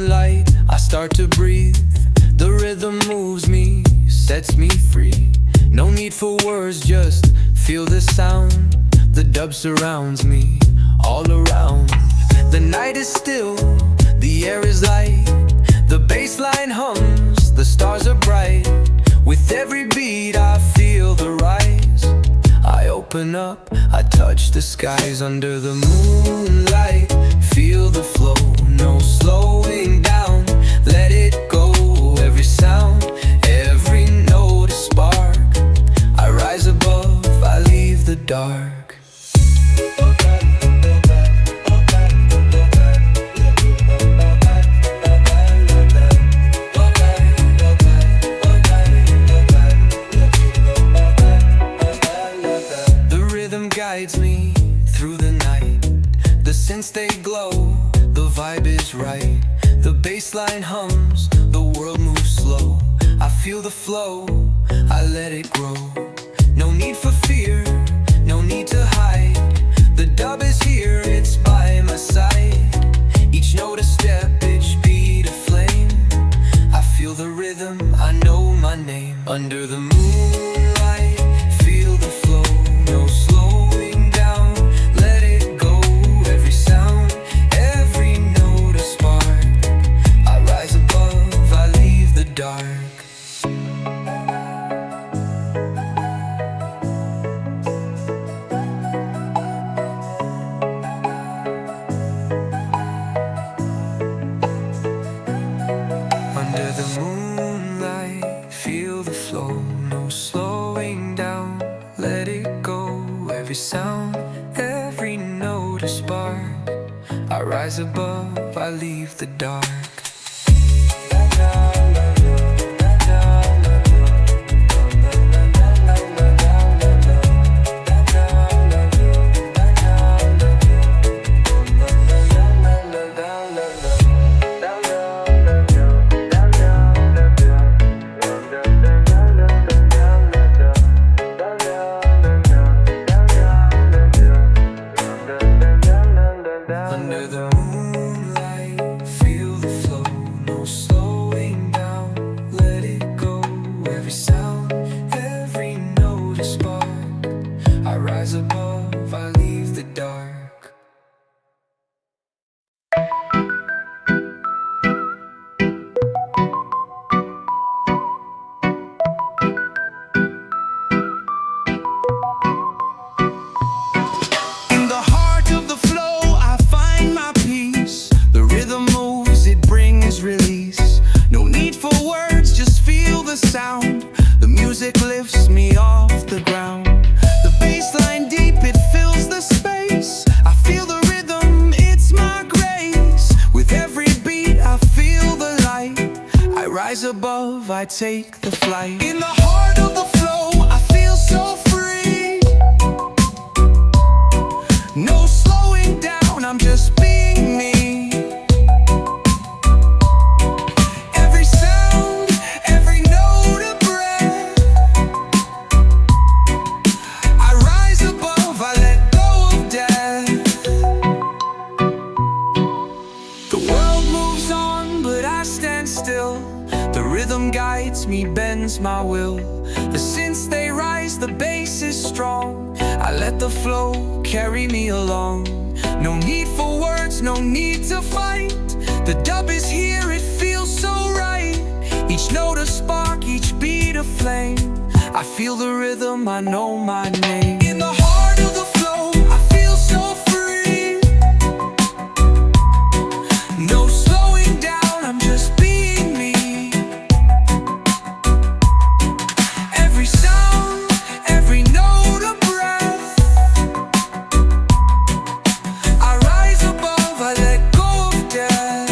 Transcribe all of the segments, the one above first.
moonlight, I start to breathe. The rhythm moves me, sets me free. No need for words, just feel the sound. The dub surrounds me, all around. The night is still, the air is light. The bass line hums, the stars are bright. With every beat I feel the rise. I open up, I touch the skies under the moonlight. Feel the flow, no slowing down. Let it go, every sound, every note a spark. I rise above, I leave the dark. Guides me through the night. The synths they glow, the vibe is right. The bass line hums, the world moves slow. I feel the flow, I let it grow. No need for fear, no need to hide. The dub is here, it's by my side. Each note a step, each beat a flame. I feel the rhythm, I know my name. Under the moonlight, feel the flow, no slowing down. Let it go, every sound, every note a spark. I rise above, I leave the dark. Under the moonlight, feel the flow, no slowing down. Let it go, every sound, every note a spark. I rise above, I leave the dark. Under the moonlight, feel the flow, no slowing down. Let it go, every sound, every note a spark. I rise above, I leave the dark. Release. No need for words, just feel the sound. The music lifts me off the ground. The bass line deep, it fills the space. I feel the rhythm, it's my grace. With every beat, I feel the light. I rise above, I take the flight. In the heart of the flow, I feel so free. No slowing down, I'm just being me. The rhythm guides me, bends my will. The synths they rise, the bass is strong. I let the flow carry me along. No need for words, no need to fight. The dub is here, it feels so right. Each note a spark, each beat a flame. I feel the rhythm, I know my name. In the heart of the flow, I feel so free. No slowing down, I'm just being me. Every sound, every note a breath. I rise above, I let go of death.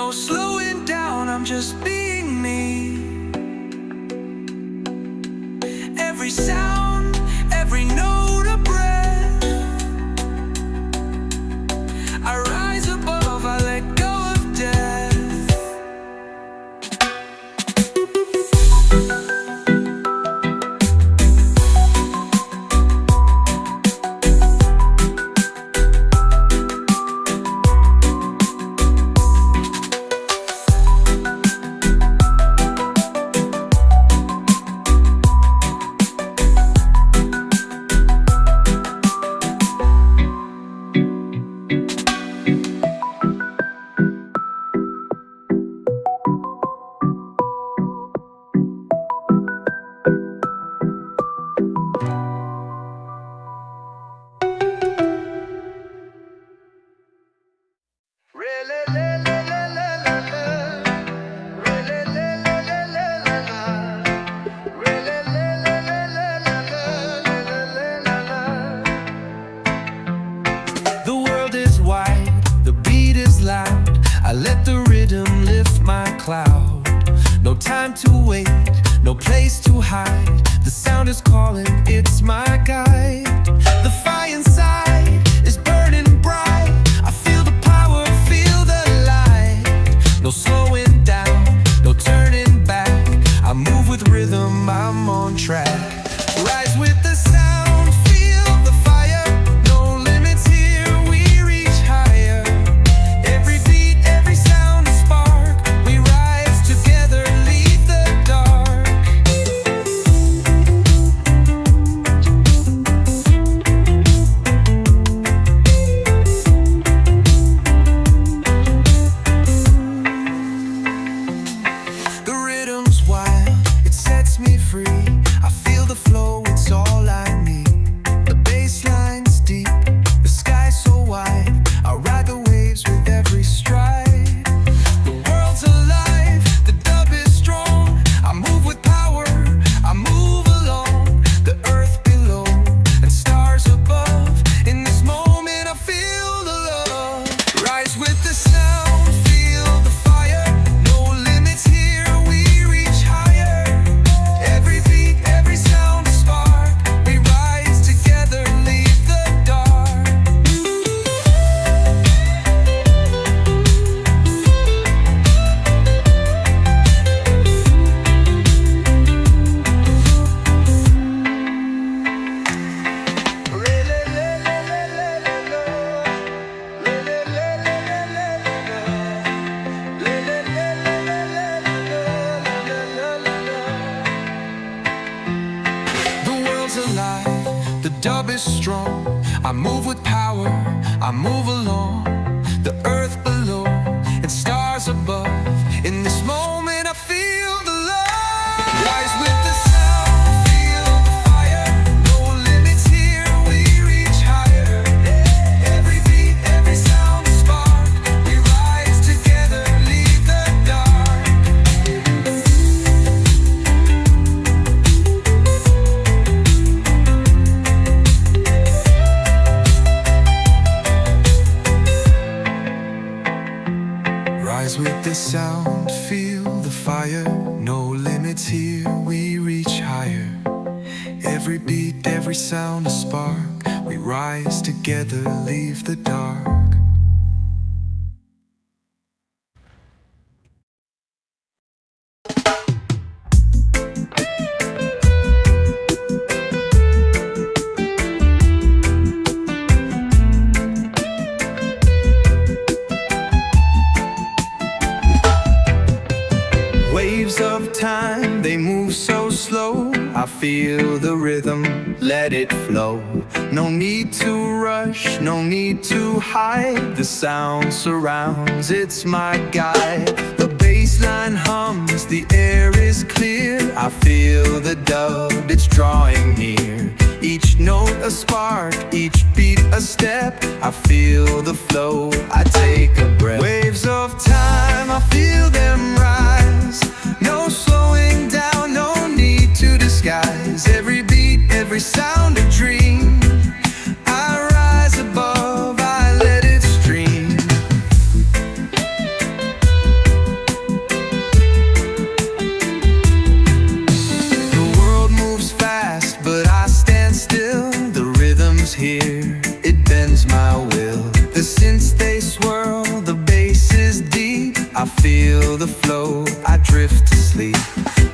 no slowing down, I'm just being me. Every sound, every note a breath. I rise above, I let go of death. The world is wide, the beat is loud. I let the rhythm lift my cloud. No time to wait, no place to hide. The sound is calling, it's my guide. The fire inside is burning bright. I feel the power, feel the light. No slowing down, no turning back. I move with rhythm, I'm on track. Rise with the sound, feel the fire. No limits here, we reach higher. Every beat, every sound a spark. We rise together, leave the dark. The rhythm's wild, it sets me free. I feel the flow, it's all I need. The bass line's deep, the sky's so wide. I ride the waves with every stride. The world's alive, the dub is strong. I move with power, I move along. The earth below and stars above. In this moment I feel the love. Rise with the sound, feel the fire. No limits here, we reach higher. Every beat, every sound a spark. We rise together, leave the dark. The world's alive, the dub is strong. I move with power, I move along. The earth below and stars above. In this moment I feel the love. Rise with the sound, feel the fire. No limits here, we reach higher. Every beat, every sound a spark. We rise together, leave the dark. Rise with the sound, feel the fire. No limits here, we reach higher. Every beat, every sound a spark. We rise together, leave the dark. Waves of time, they move so slow. I feel the rhythm, let it flow. No need to rush, no need to hide. The sound surrounds, it's my guide. The bass line hums, the air is clear. I feel the dub, it's drawing near. Each note a spark, each beat a step. I feel the flow, I take a breath. Waves of time, I feel them rise. No slowing down, no need to disguise. Every beat, every sound a dream. I rise above, I let it stream. swirl, the bass is deep. I feel the flow, I drift to sleep.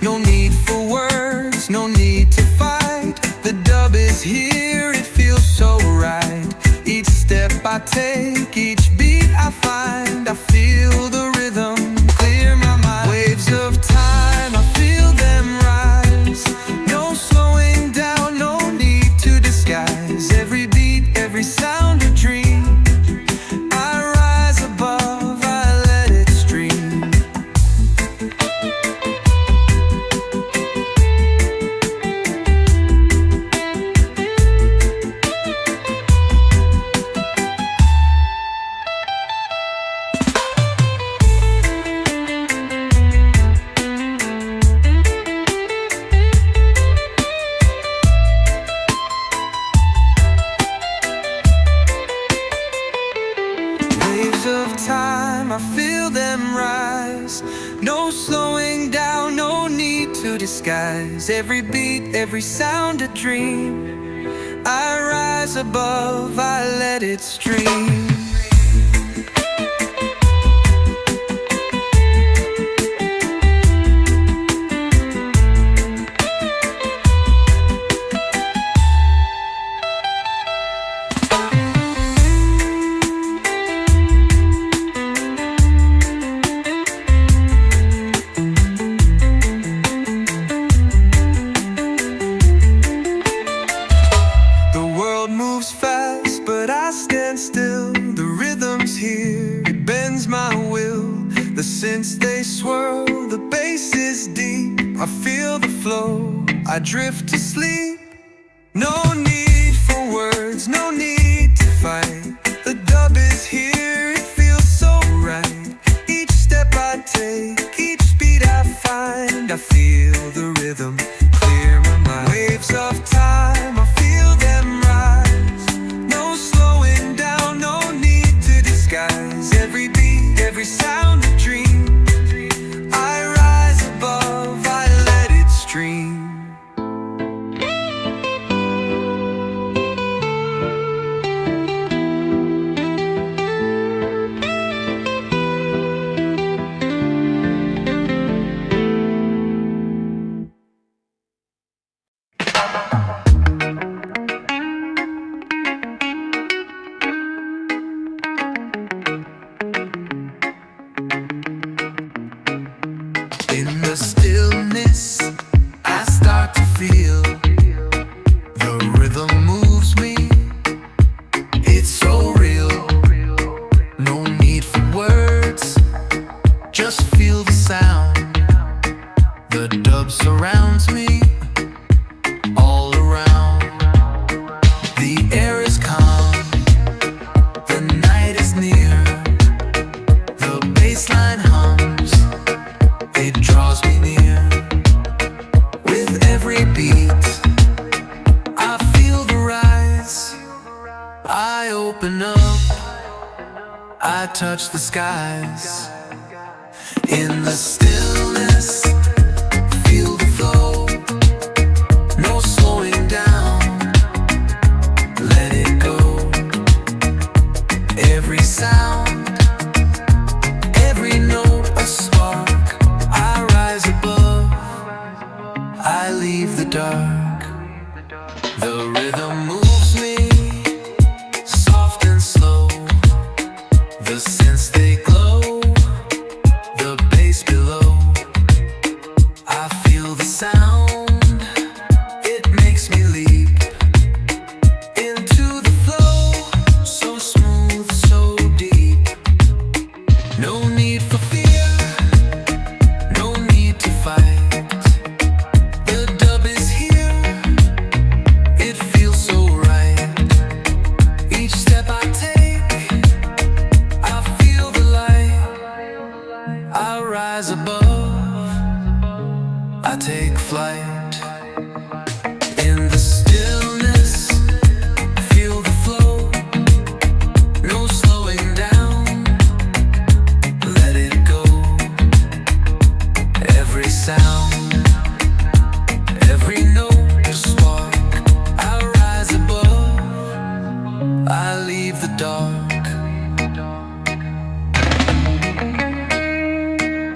No need for words, no need to fight. The dub is here, it feels so right. Each step I take, each beat I find, I feel the rhythm clear my mind. Waves of time, I feel them rise. No slowing down, no need to disguise. Every beat, every sound a dream. I rise above, I let it stream. Waves of time, I feel them rise. No slowing down, no need to disguise. Every beat, every sound a dream. I rise above, I let it stream. Moves fast, but I stand still. The rhythm's here, it bends my will. The synths they swirl, the bass is deep. I feel the flow, I drift to sleep. No need for words, no need to fight. The dub is here, it feels so right. Each step I take, each beat I find, I feel the rhythm clear my mind. Waves of time, I feel them rise. No slowing down, no need to disguise. Every beat, every sound a dream. I rise above, I let it stream. In the stillness, I start to feel the rhythm moves me. It's so real, no need for words, just feel the sound. The dub surrounds me, all around. The air is calm, the night is near. The bassline hums, it draws me near. With every beat, I feel the rise. I open up, I touch the skies. In the stillness, feel the flow. No slowing down, let it go. Every sound, every note a spark. I rise above, I leave the dark. The rhythm moves me, soft and slow. The synths they glow, the bass below. I feel the sound, it makes me leap into the flow. So smooth, so deep. No need for fear, no need to fight. The dub is here, it feels so right. Each step I take, I feel the light. I rise above, I take flight.